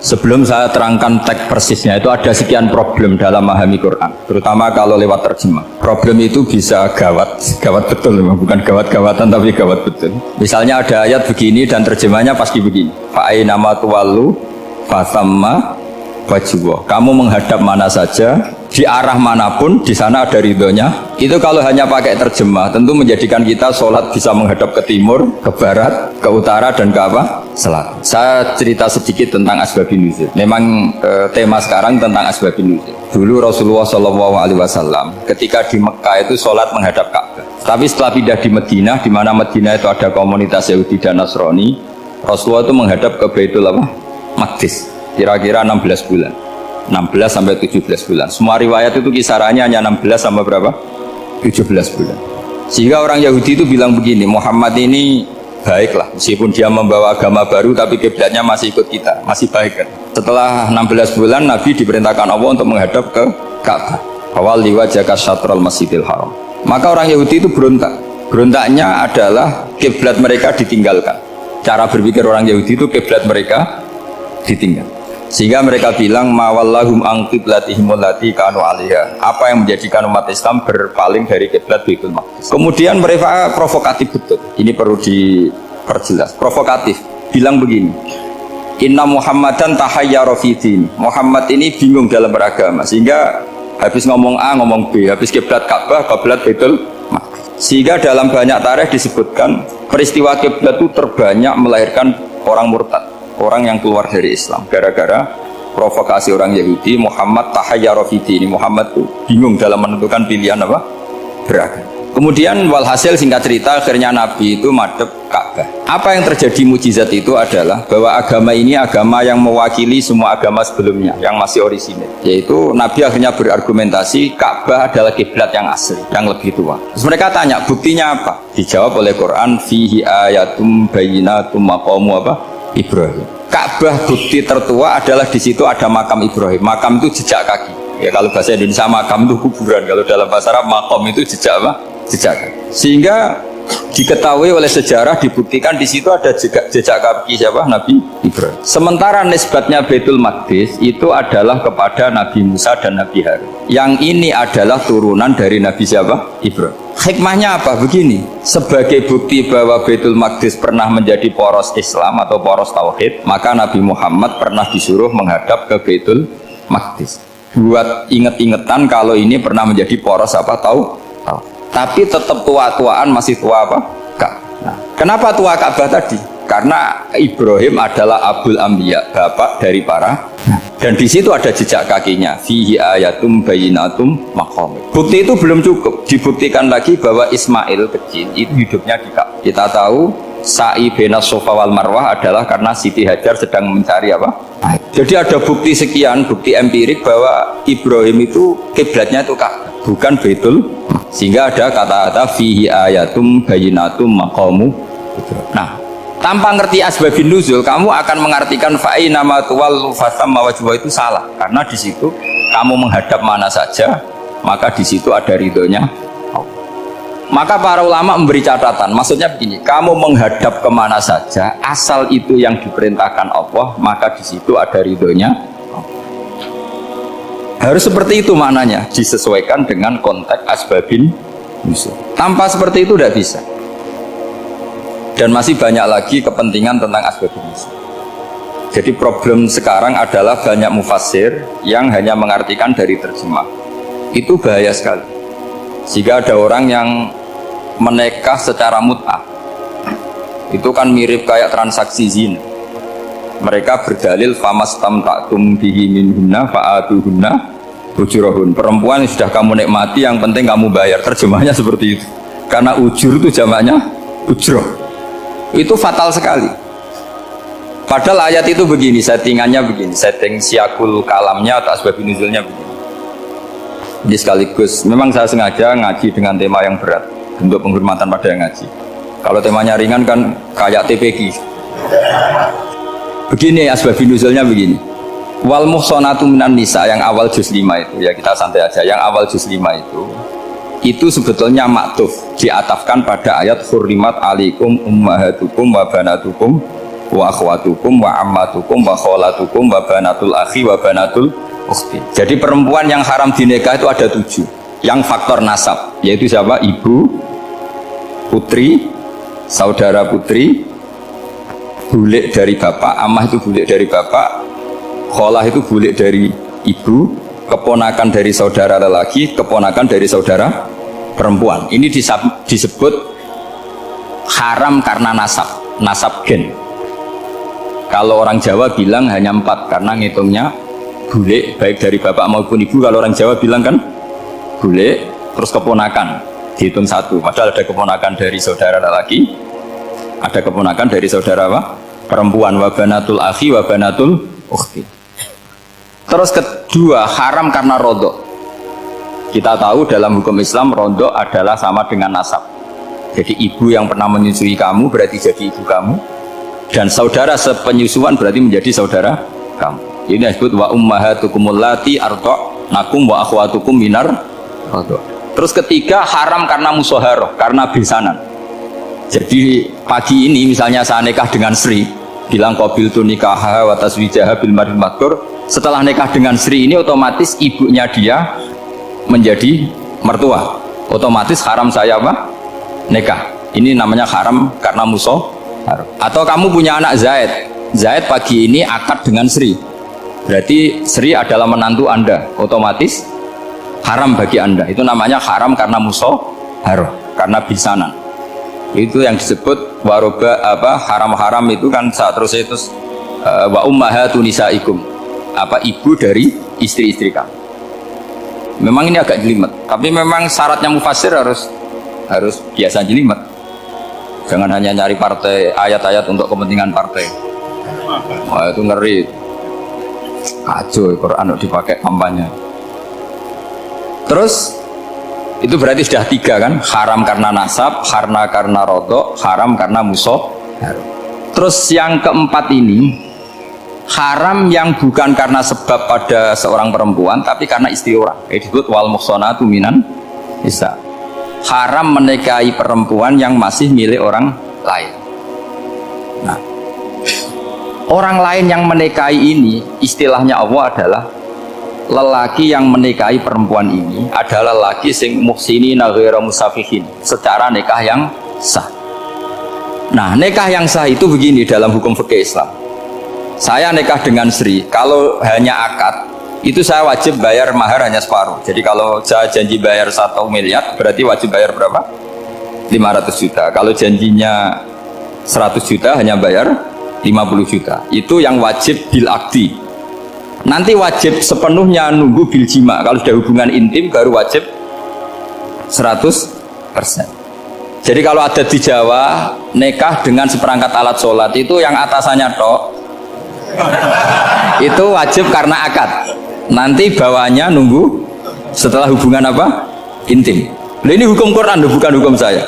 Sebelum saya terangkan teks persisnya, itu ada sekian problem dalam memahami Quran, terutama kalau lewat terjemah. Problem itu bisa gawat betul, bukan gawat-gawatan tapi gawat betul. Misalnya ada ayat begini dan terjemahnya pasti begini. Fa'aina ma tuwallu fasamma wajhullah. Kamu menghadap mana saja, di arah manapun, di sana ada ridhonya. Itu kalau hanya pakai terjemah, tentu menjadikan kita sholat bisa menghadap ke timur, ke barat, ke utara, dan ke apa? Selatan. Saya cerita sedikit tentang asbabun nuzul. Memang tema sekarang tentang asbabun nuzul. Dulu Rasulullah SAW ketika di Mekah itu sholat menghadap Ka'bah. Tapi setelah pindah di Madinah, di mana Madinah itu ada komunitas Yahudi dan Nasrani, Rasulullah itu menghadap ke Baitul Maqdis. Kira-kira 16 bulan. 16 sampai 17 bulan. Semua riwayat itu kisarannya hanya 16 sampai berapa? 17 bulan. Sehingga orang Yahudi itu bilang begini, Muhammad ini baiklah, meskipun dia membawa agama baru tapi kiblatnya masih ikut kita, masih baik kan. Setelah 16 bulan Nabi diperintahkan Allah untuk menghadap ke Ka'bah. Awal liwajaka syatral masjidil haram. Maka orang Yahudi itu berontak. Berontaknya adalah kiblat mereka ditinggalkan. Cara berpikir orang Yahudi itu kiblat mereka ditinggal. Sehingga mereka bilang mawallahum an qiblatihim allati kanu 'alaiha. Apa yang menjadikan umat Islam berpaling dari kiblat Baitul Maqdis. Kemudian mereka provokatif betul. Ini perlu diperjelas. Provokatif. Bilang begini. Inna Muhammadan tahayyara fi din. Muhammad ini bingung dalam beragama. Sehingga habis ngomong A ngomong B, habis kiblat Ka'bah, kiblat Baitul Maqdis. Sehingga dalam banyak tarikh disebutkan peristiwa kiblat itu terbanyak melahirkan orang murtad, orang yang keluar dari Islam gara-gara provokasi orang Yahudi. Muhammad tahayyara fi dini. Muhammad tuh bingung dalam menentukan pilihan apa? Beragama. Kemudian walhasil singkat cerita akhirnya Nabi itu madhep Ka'bah. Apa yang terjadi mukjizat itu adalah bahwa agama ini agama yang mewakili semua agama sebelumnya yang masih orisinil. Yaitu Nabi akhirnya berargumentasi Ka'bah adalah kiblat yang asli, yang lebih tua. Terus mereka tanya, buktinya apa? Dijawab oleh Quran, fihi ayatum bayyinatum maqamu apa? Ibrahim. Ka'bah bukti tertua adalah di situ ada makam Ibrahim. Makam itu jejak kaki. Ya kalau bahasa Indonesia makam itu kuburan. Kalau dalam bahasa Arab makam itu jejak apa? Jejak kaki. Sehingga diketahui oleh sejarah, dibuktikan di situ ada jejak kaki siapa? Nabi Ibrahim. Sementara nisbatnya Baitul Maqdis itu adalah kepada Nabi Musa dan Nabi Harun. Yang ini adalah turunan dari Nabi siapa? Ibrahim. Hikmahnya apa? Begini, sebagai bukti bahwa Baitul Maqdis pernah menjadi poros Islam atau poros Tauhid, maka Nabi Muhammad pernah disuruh menghadap ke Baitul Maqdis. Buat inget-ingetan kalau ini pernah menjadi poros apa? Tahu? Tapi tetap tua-tuaan masih tua apa? Nah, kenapa tua Ka'bah tadi? Karena Ibrahim adalah Abul Anbiya, bapak dari para. Dan di situ ada jejak kakinya. Fihi ayatum bayyinatum maqam. Bukti itu belum cukup. Dibuktikan lagi bahwa Ismail kecil itu hidupnya di Ka'bah. Kita tahu sa'i baina Safa wal Marwah adalah karena Siti Hajar sedang mencari apa? Jadi ada bukti sekian, bukti empirik bahwa Ibrahim itu kiblatnya itu Ka'bah, bukan Baitul. Sehingga ada kata-kata fihi ayatum bayyinatum maqamu. Nah, tanpa ngerti asbabun nuzul, kamu akan mengartikan fa'ina ma tuwallu fasamma wajhullah itu salah. Karena di situ kamu menghadap mana saja, maka di situ ada ridhonya. Maka para ulama memberi catatan, maksudnya begini, kamu menghadap kemana saja, asal itu yang diperintahkan Allah, maka di situ ada ridhonya. Harus seperti itu maknanya, disesuaikan dengan konteks asbabun nuzul. Tanpa seperti itu tidak bisa. Dan masih banyak lagi kepentingan tentang asbabun nuzul. Jadi problem sekarang adalah banyak mufassir yang hanya mengartikan dari terjemah. Itu bahaya sekali. Jika ada orang yang menikah secara mut'ah, itu kan mirip kayak transaksi zina. Mereka berdalil famastamta'tum bihi minhunna fa'atuhunna ujurahun. Perempuan yang sudah kamu nikmati, yang penting kamu bayar. Terjemahnya seperti itu. Karena ujur itu jamaknya ujroh. Itu fatal sekali. Padahal ayat itu begini, settingannya begini, setting siakul kalamnya atau asbabun nuzulnya begini. Jadi sekaligus, memang saya sengaja ngaji dengan tema yang berat untuk penghormatan pada yang ngaji. Kalau temanya ringan kan kayak TPQ. Begini asbabun nuzulnya begini. Wal muhsanatu minan nisa yang awal juz 5 itu, ya kita santai aja. Yang awal juz 5 itu sebetulnya maktuf, diatafkan pada ayat hurrimat alaikum ummahatukum wa banatukum wa akhwatukum wa ammatukum wa kholatukum wa banatul akhi wa banatul ukhti. Jadi perempuan yang haram dinikah itu ada 7 yang faktor nasab, yaitu siapa? Ibu, putri, saudara putri, bulik dari bapak, amah itu bulik dari bapak, kholah itu bulik dari ibu, keponakan dari saudara lelaki, keponakan dari saudara perempuan. Ini disebut haram karena nasab gen. Kalau orang Jawa bilang hanya 4 karena ngitungnya bulik baik dari bapak maupun ibu. Kalau orang Jawa bilang kan bulik terus keponakan dihitung 1, padahal ada keponakan dari saudara lelaki, ada keponakan dari saudara apa? Perempuan. Wa banatul akhi wa banatul ukhti. Terus kedua, haram karena rodok. Kita tahu dalam hukum Islam rodok adalah sama dengan nasab. Jadi ibu yang pernah menyusui kamu berarti jadi ibu kamu, dan saudara sepenyusuan berarti menjadi saudara kamu. Ini disebut wa ummahatukumul lati arda'nakum wa akhwatukum minar rodok. Terus ketiga, haram karena musoharoh, karena besanan. Jadi pagi ini misalnya saya nikah dengan Sri, bilang qabil tu nikah wa taswijaha bil maril madkur. Setelah nikah dengan Sri ini otomatis ibunya dia menjadi mertua. Otomatis haram saya apa? Nikah. Ini namanya haram karena musoharoh. Atau kamu punya anak Zaid. Zaid pagi ini akad dengan Sri. Berarti Sri adalah menantu Anda. Otomatis haram bagi Anda. Itu namanya haram karena musoharoh, karena bisanan. Itu yang disebut waroba apa haram-haram itu kan saat terus itu wa ummahatu nisaikum, apa ibu dari istri-istri kamu. Memang ini agak jelimet, tapi memang syaratnya mufassir harus biasa jelimet. Jangan hanya nyari partai ayat-ayat untuk kepentingan partai. Wah, itu ngeri. Kacau Quran dipakai kampanye. Terus itu berarti sudah 3 kan? Haram karena nasab, karena rodok, haram karena musoh. Terus yang keempat ini haram yang bukan karena sebab pada seorang perempuan, tapi karena istri orang. Disebut wal muhsanatu minan nisa. Haram menikahi perempuan yang masih milik orang lain. Nah, orang lain yang menikahi ini istilahnya Allah adalah lelaki yang menikahi perempuan ini adalah lelaki sing muhsinina ghairu musafihin, secara nikah yang sah. Nah, nikah yang sah itu begini dalam hukum fikih Islam. Saya nikah dengan Sri, kalau hanya akad itu saya wajib bayar mahar hanya separuh. Jadi kalau saya janji bayar 1 miliar berarti wajib bayar berapa? 500 juta. Kalau janjinya 100 juta hanya bayar 50 juta. Itu yang wajib bil akdi. Nanti wajib sepenuhnya nunggu bil jima. Kalau sudah hubungan intim baru wajib 100%. Jadi kalau ada di Jawa nikah dengan seperangkat alat sholat itu yang atasannya tok itu wajib karena akad. Nanti bawahnya nunggu setelah hubungan apa? Intim. Nah, ini hukum Quran bukan hukum saya.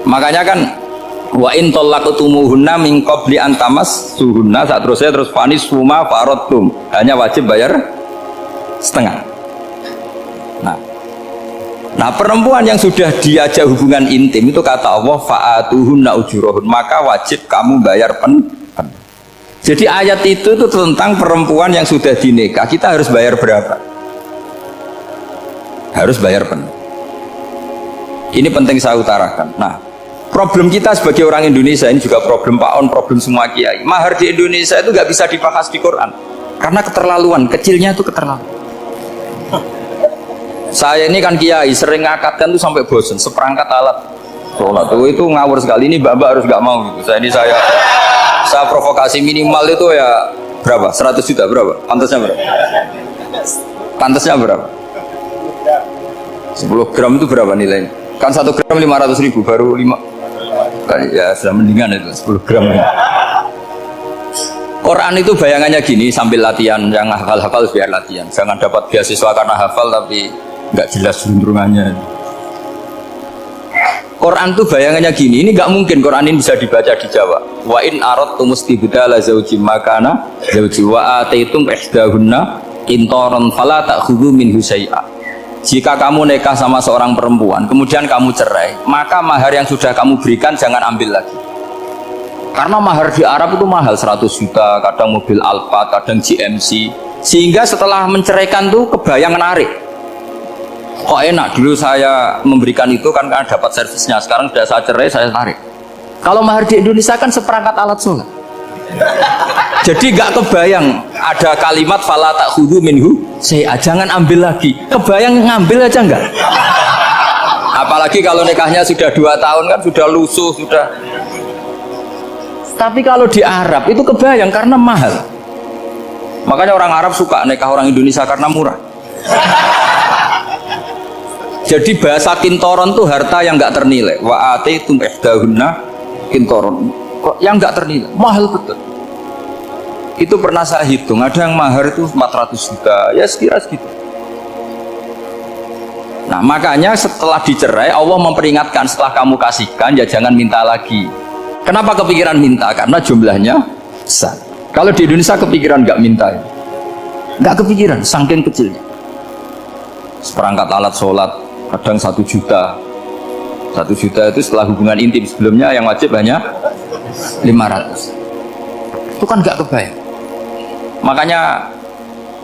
Makanya kan wa in talaqtumuhunna min qabli an tamassuhunna, saat terusnya terus fanis suma faradtum, hanya wajib bayar setengah. Nah perempuan yang sudah diajak hubungan intim itu kata Allah fa'atuhunna ujurahun, maka wajib kamu bayar penuh. Jadi ayat itu tentang perempuan yang sudah dinikah, kita harus bayar berapa? Harus bayar penuh. Ini penting saya utarakan. Nah, problem kita sebagai orang Indonesia ini juga problem Pak On, problem semua kiai. Mahar di Indonesia itu nggak bisa dibahas di Quran karena keterlaluan, kecilnya itu keterlaluan. Saya ini kan kiai, sering ngakatkan tuh sampai bosan, seperangkat alat sholat itu ngawur sekali. Ini mbak-mbak harus nggak mau gitu. Saya provokasi minimal itu ya berapa? 100 juta berapa? Pantasnya berapa? Pantasnya berapa? 10 gram itu berapa nilainya? Kan 1 gram 500.000 baru 5. Kan ya sudah mendingan itu 10 gram. Quran itu bayangannya gini, sambil latihan, yang hafal-hafal biar latihan. Jangan dapat beasiswa karena hafal tapi nggak jelas juntrungannya. Quran tuh bayangannya gini, ini nggak mungkin Quran ini bisa dibaca di Jawa. Wa in aradtum istibdala zawjin makana zawji wa ataitum ihdahunna qintaran fala ta'khudhu minhu syai'a. Jika kamu nikah sama seorang perempuan, kemudian kamu cerai, maka mahar yang sudah kamu berikan jangan ambil lagi. Karena mahar di Arab itu mahal 100 juta, kadang mobil Alphard, kadang GMC. Sehingga setelah menceraikan tuh kebayang menarik. Kok enak dulu saya memberikan itu kan dapat servisnya. Sekarang sudah saya cerai, saya tarik. Kalau mahar di Indonesia kan seperangkat alat sholat. Jadi gak kebayang ada kalimat fala ta'khudhu minhu jangan ambil lagi. Kebayang ngambil aja enggak? Apalagi kalau nikahnya sudah 2 tahun kan sudah lusuh sudah. Tapi kalau di Arab itu kebayang karena mahal. Makanya orang Arab suka nikah orang Indonesia karena murah. Jadi bahasa kintoron tuh harta yang nggak ternilai. Wa atitum ihdahunna kintoron. Kok yang nggak ternilai? Mahal betul. Itu pernah saya hitung. Ada yang mahar itu 400 juta. Ya sekira segitu. Nah makanya setelah dicerai Allah memperingatkan setelah kamu kasihkan ya jangan minta lagi. Kenapa kepikiran minta? Karena jumlahnya besar. Kalau di Indonesia kepikiran nggak minta ya? Nggak kepikiran, saking kecilnya. Seperangkat alat sholat kadang 1 juta. 1 juta itu setelah hubungan intim, sebelumnya yang wajib hanya 500. Itu kan nggak kebayang. Makanya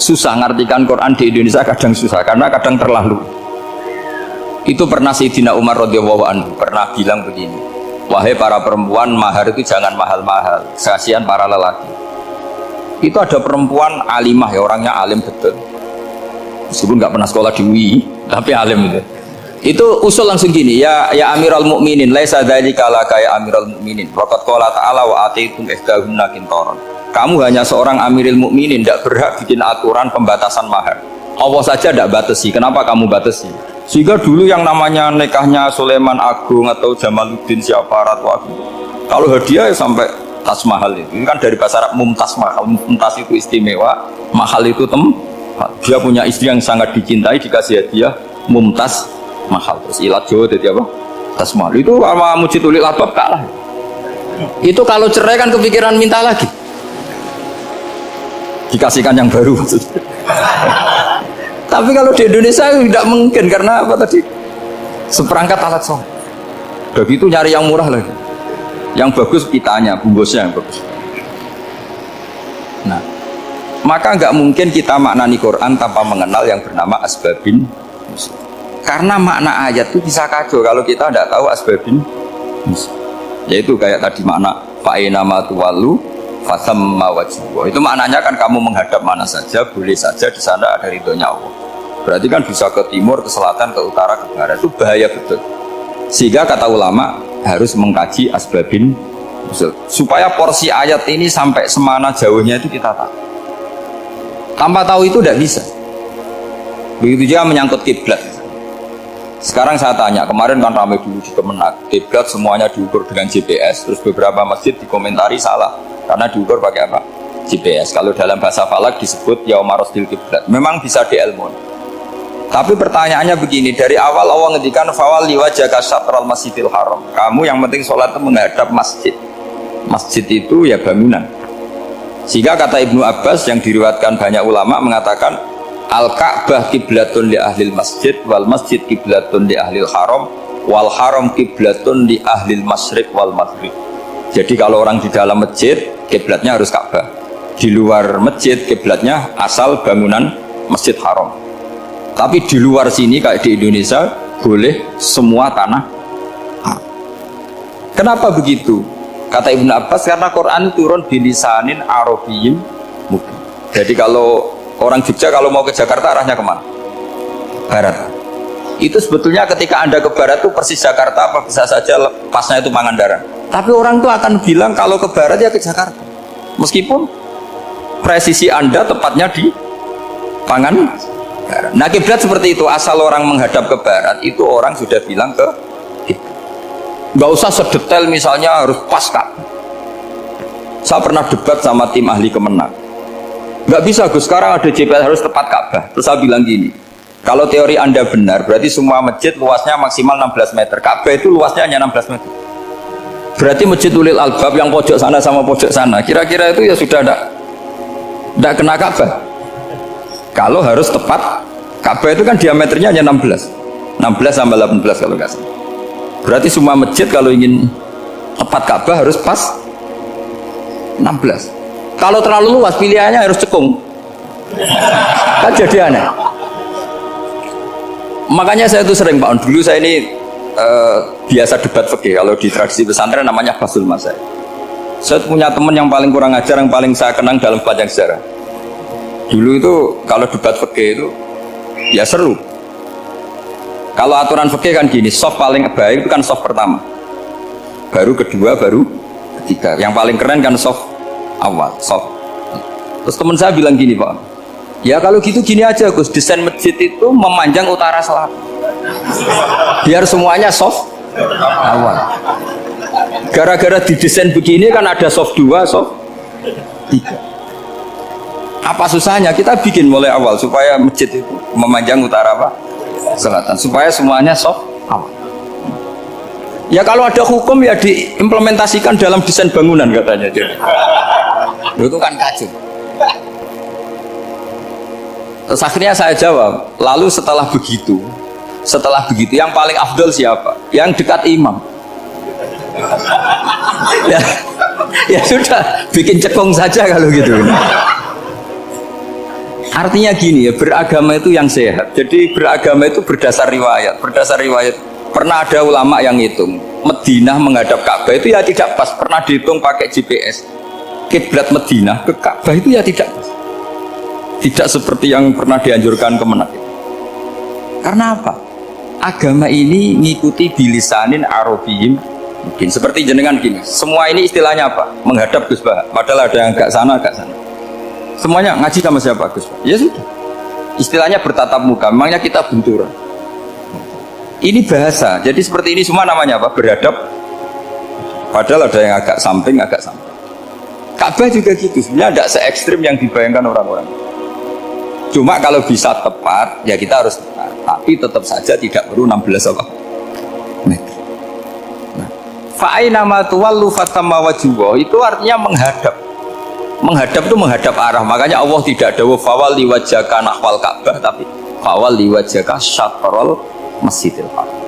susah ngartikan Quran di Indonesia, kadang susah karena kadang terlalu. Itu pernah Sayyidina Umar radhiyallahu anhu pernah bilang begini, wahai para perempuan, mahar itu jangan mahal-mahal, kasihan para lelaki. Itu ada perempuan alimah ya, orangnya alim betul, meskipun nggak pernah sekolah di UI tapi alim itu usul langsung gini, ya Amirul Mukminin laisa dzalika laka ya Amirul Mukminin waqad qala ta'ala wa atitum ihdahunna qintaran. Kamu hanya seorang Amirul Mukminin, tidak berhak bikin aturan pembatasan mahar. Allah saja tidak batasi, kenapa kamu batasi? Sehingga dulu yang namanya nikahnya Sulaiman Agung atau Jamaluddin siapa Ratu Agung, kalau hadiah ya sampai tas mahal itu. Ini kan dari bahasa Arab mumtaz mahal. Mumtaz itu istimewa, mahal itu tempat. Dia punya istri yang sangat dicintai, dikasih hadiah mumtaz mahal. Terus ilat Jawa jadi apa? Tas mahal. Itu sama Mujid Ulil Albab kalah. Itu kalau cerai kan kepikiran minta lagi. Dikasihkan yang baru maksudnya. Tapi kalau di Indonesia tidak mungkin karena apa tadi? Seperangkat alat sholat. Begitu nyari yang murah lagi. Yang bagus kitanya, bungkusnya yang bagus. Nah, maka nggak mungkin kita maknani Quran tanpa mengenal yang bernama asbabin. Karena makna ayat itu bisa kacau kalau kita tidak tahu asbabin. Yaitu kayak tadi makna fa'ina ma tuwallu fasamma wajhu. Itu maknanya kan kamu menghadap mana saja, boleh saja di sana ada ridhonya Allah. Berarti kan bisa ke timur, ke selatan, ke utara, ke barat. Itu bahaya betul. Sehingga kata ulama harus mengkaji asbabin supaya porsi ayat ini sampai semana jauhnya itu kita tahu. Tanpa tahu itu tidak bisa. Begitu juga menyangkut kiblat. Sekarang saya tanya, kemarin kan ramai dulu di Kemenak, kiblat semuanya diukur dengan GPS. Terus beberapa masjid dikomentari salah karena diukur pakai apa? GPS. Kalau dalam bahasa falak disebut yauma rasdil kiblat. Memang bisa diilmukan. Tapi pertanyaannya begini, dari awal Allah ngendikan fawalli wajhaka syatral masjidil haram. Kamu yang penting sholat itu menghadap masjid. Masjid itu ya bangunan. Sehingga kata Ibnu Abbas yang diriwayatkan banyak ulama mengatakan al-Ka'bah kiblatun li ahlil masjid wal masjid kiblatun li ahlil haram wal haram kiblatun li ahlil masyriq wal maghrib. Jadi kalau orang di dalam masjid kiblatnya harus Ka'bah. Di luar masjid kiblatnya asal bangunan Masjid Haram. Tapi di luar sini kayak di Indonesia boleh semua tanah. Kenapa begitu? Kata Ibnu Abbas karena Quran turun bilisanin Arabiyyin mubin. Jadi kalau orang Jogja kalau mau ke Jakarta arahnya kemana? Barat. Itu sebetulnya ketika Anda ke barat itu persis Jakarta apa bisa saja pasnya itu Pangandaran. Tapi orang itu akan bilang kalau ke barat ya ke Jakarta. Meskipun presisi Anda tepatnya di Pangandaran. Nah kiblat seperti itu, asal orang menghadap ke barat itu orang sudah bilang ke kiblat. Nggak usah sedetail misalnya harus pas Ka'bah. Saya pernah debat sama tim ahli Kemenak. Nggak bisa Gus, sekarang ada GPS harus tepat Ka'bah. Terus saya bilang gini, kalau teori Anda benar, berarti semua masjid luasnya maksimal 16 meter. Ka'bah itu luasnya hanya 16 meter. Berarti Masjid Ulil Albab yang pojok sana sama pojok sana, kira-kira itu ya sudah tidak kena Ka'bah. Kalau harus tepat, Ka'bah itu kan diameternya hanya 16 sampai 18 kalau nggak salah. Berarti semua masjid kalau ingin tepat Ka'bah harus pas 16. Kalau terlalu luas pilihannya harus cekung. Kan jadi aneh. Makanya saya tuh sering Pak, dulu saya ini biasa debat fikih. Kalau di tradisi pesantren namanya Basul Masai. Saya punya teman yang paling kurang ajar, yang paling saya kenang dalam panjang sejarah. Dulu itu kalau debat fikih itu ya seru. Kalau aturan fikih kan gini, soft paling baik itu kan soft pertama, baru kedua, baru ketiga. Yang paling keren kan soft awal, soft. Terus teman saya bilang gini Pak, ya kalau gitu gini aja Gus, desain masjid itu memanjang utara selatan, biar semuanya soft awal. Gara-gara didesain begini kan ada soft 2, soft 3. Apa susahnya kita bikin mulai awal supaya masjid itu memanjang utara apa? Selatan, supaya semuanya soft awal. Ya kalau ada hukum ya diimplementasikan dalam desain bangunan katanya. Itu kan kacau. Terus akhirnya saya jawab, lalu setelah begitu yang paling afdol siapa? Yang dekat imam. Ya sudah, bikin cekung saja kalau gitu. Artinya gini ya, beragama itu yang sehat. Jadi beragama itu berdasar riwayat. Pernah ada ulama yang hitung Madinah menghadap Ka'bah itu ya tidak pas. Pernah dihitung pakai GPS. Kiblat Madinah ke Ka'bah itu ya tidak pas. Tidak seperti yang pernah dianjurkan Kemenak. Karena apa? Agama ini ngikuti bilisanin arabiyyin mungkin seperti jenengan gini. Semua ini istilahnya apa? Menghadap Gus Bah. Padahal ada yang agak sana. Semuanya ngaji sama siapa Gus Bah? Ya sudah. Istilahnya bertatap muka. Memangnya kita benturan. Ini bahasa. Jadi seperti ini semua namanya apa? Berhadap. Padahal ada yang agak samping. Ka'bah juga gitu. Sebenarnya tidak se-ekstrim yang dibayangkan orang-orang. Cuma kalau bisa tepat, ya kita harus tepat. Tapi tetap saja tidak perlu 16 apa? Meter. Fa'aina ma tuwallu fatamma wajhuhu, itu artinya menghadap. Menghadap itu menghadap arah. Makanya Allah tidak dawuh fawalli wajhaka nahwal Ka'bah, tapi fawalli wajhaka syatrul Masjidil Haram.